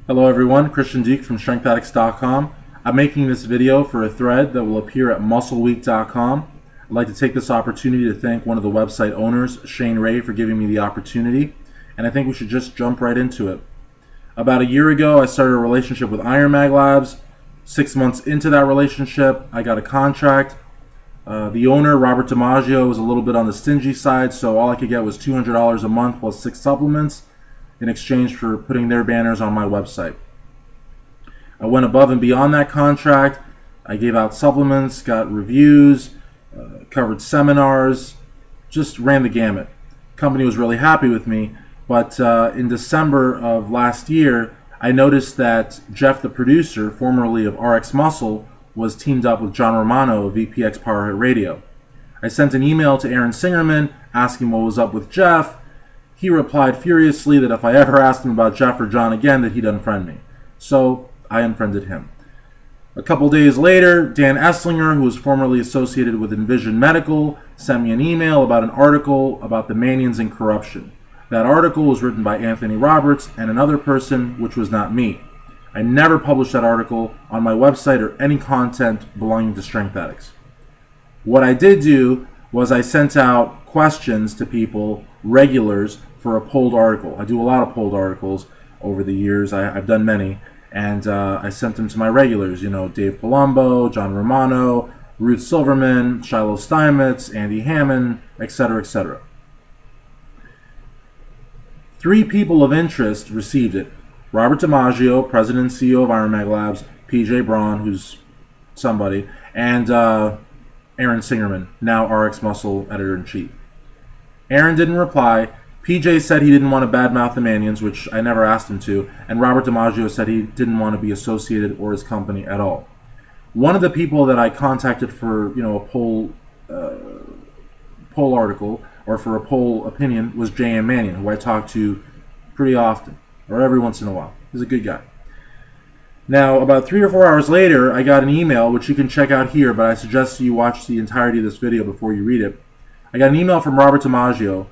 Hello everyone, Christian Deek from StrengthAddicts.com. I'm making this video for a thread that will appear at MuscleWeek.com. I'd like to take this opportunity to thank one of the website owners, Shane Ray, for giving me the opportunity, and I think we should just jump right into it. About a year ago, I started a relationship with Iron Mag Labs. 6 months into that relationship, I got a contract. The owner, Robert DiMaggio, was a little bit on the stingy side, so all I could get was $200 a month plus 6 supplements in exchange for putting their banners on my website. I went above and beyond that contract. I gave out supplements, got reviews, covered seminars, just ran the gamut. The company was really happy with me, but in December of last year, I noticed that Jeff, the producer, formerly of RX Muscle, was teamed up with John Romano of VPX Power Hit Radio. I sent an email to Aaron Singerman asking what was up with Jeff. He replied furiously that if I ever asked him about Jeff or John again, that he'd unfriend me. So I unfriended him. A couple days later, Dan Esslinger, who was formerly associated with Envision Medical, sent me an email about an article about the Manions and corruption. That article was written by Anthony Roberts and another person, which was not me. I never published that article on my website or any content belonging to Strength Addicts. What I did do was I sent out questions to people, regulars, for a polled article. I do a lot of polled articles over the years. I've done many. And I sent them to my regulars, Dave Palumbo, John Romano, Ruth Silverman, Shiloh Steinmetz, Andy Hammond, etc., etc. 3 people of interest received it. Robert DiMaggio, President and CEO of Iron Mag Labs, PJ Braun, who's somebody, and Aaron Singerman, now RX Muscle Editor-in-Chief. Aaron didn't reply. PJ said he didn't want to badmouth the Manions, which I never asked him to, and Robert DiMaggio said he didn't want to be associated or his company at all. One of the people that I contacted for a poll article or for a poll opinion was J.M. Manion, who I talk to pretty often, or every once in a while. He's a good guy. Now, about 3 or 4 hours later, I got an email, which you can check out here, but I suggest you watch the entirety of this video before you read it. I got an email from Robert DiMaggio,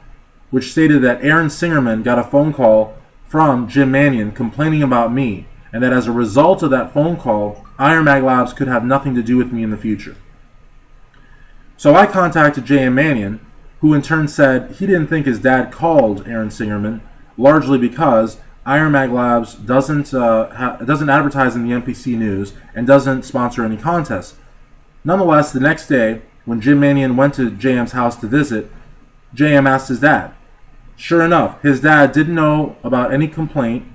which stated that Aaron Singerman got a phone call from Jim Manion complaining about me, and that as a result of that phone call, Iron Mag Labs could have nothing to do with me in the future. So I contacted J.M. Manion, who in turn said he didn't think his dad called Aaron Singerman, largely because Iron Mag Labs doesn't advertise in the NPC news and doesn't sponsor any contests. Nonetheless, the next day, when Jim Manion went to JM's house to visit, JM asked his dad. Sure enough, his dad didn't know about any complaint,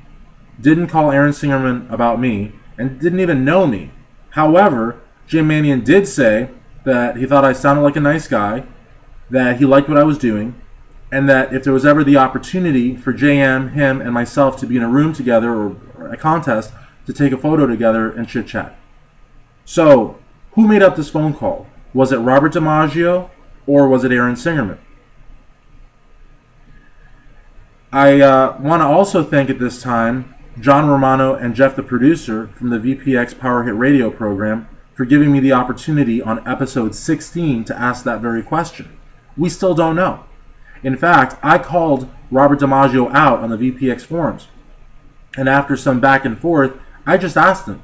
didn't call Aaron Singerman about me, and didn't even know me. However, Jim Manion did say that he thought I sounded like a nice guy, that he liked what I was doing, and that if there was ever the opportunity for JM, him, and myself to be in a room together or a contest, to take a photo together and chit-chat. So, who made up this phone call? Was it Robert DiMaggio or was it Aaron Singerman? I want to also thank at this time John Romano and Jeff, the producer, from the VPX Power Hit Radio program for giving me the opportunity on episode 16 to ask that very question. We still don't know. In fact, I called Robert DiMaggio out on the VPX forums, and after some back and forth, I just asked him,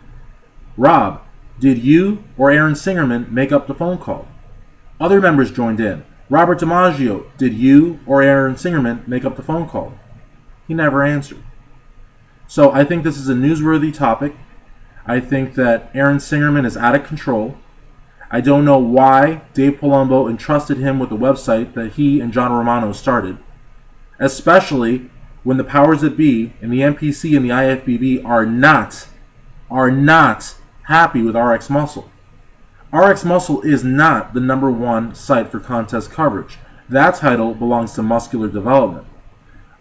Rob, did you or Aaron Singerman make up the phone call? Other members joined in. Robert DiMaggio, did you or Aaron Singerman make up the phone call? He never answered. So I think this is a newsworthy topic. I think that Aaron Singerman is out of control. I don't know why Dave Palumbo entrusted him with a website that he and John Romano started, especially when the powers that be in the NPC and the IFBB are not happy with RX Muscle. RX Muscle is not the #1 site for contest coverage. That title belongs to Muscular Development.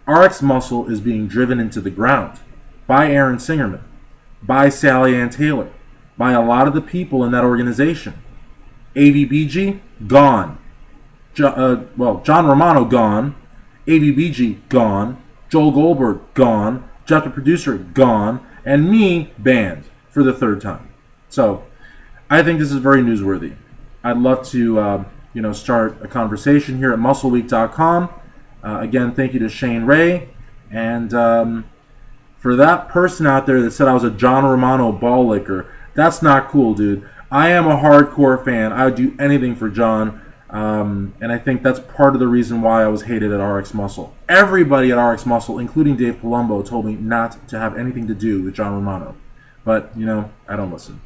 RX Muscle is being driven into the ground by Aaron Singerman, by Sally Ann Taylor, by a lot of the people in that organization. AVBG, gone. John Romano, gone. AVBG, gone. Joel Goldberg, gone. Jeff, the producer, gone. And me, banned for the 3rd time. So, I think this is very newsworthy. I'd love to, start a conversation here at MuscleWeek.com. Again, thank you to Shane Ray, and For that person out there that said I was a John Romano ball licker, that's not cool, dude. I am a hardcore fan. I would do anything for John. And I think that's part of the reason why I was hated at RX Muscle. Everybody at RX Muscle, including Dave Palumbo, told me not to have anything to do with John Romano. But, I don't listen.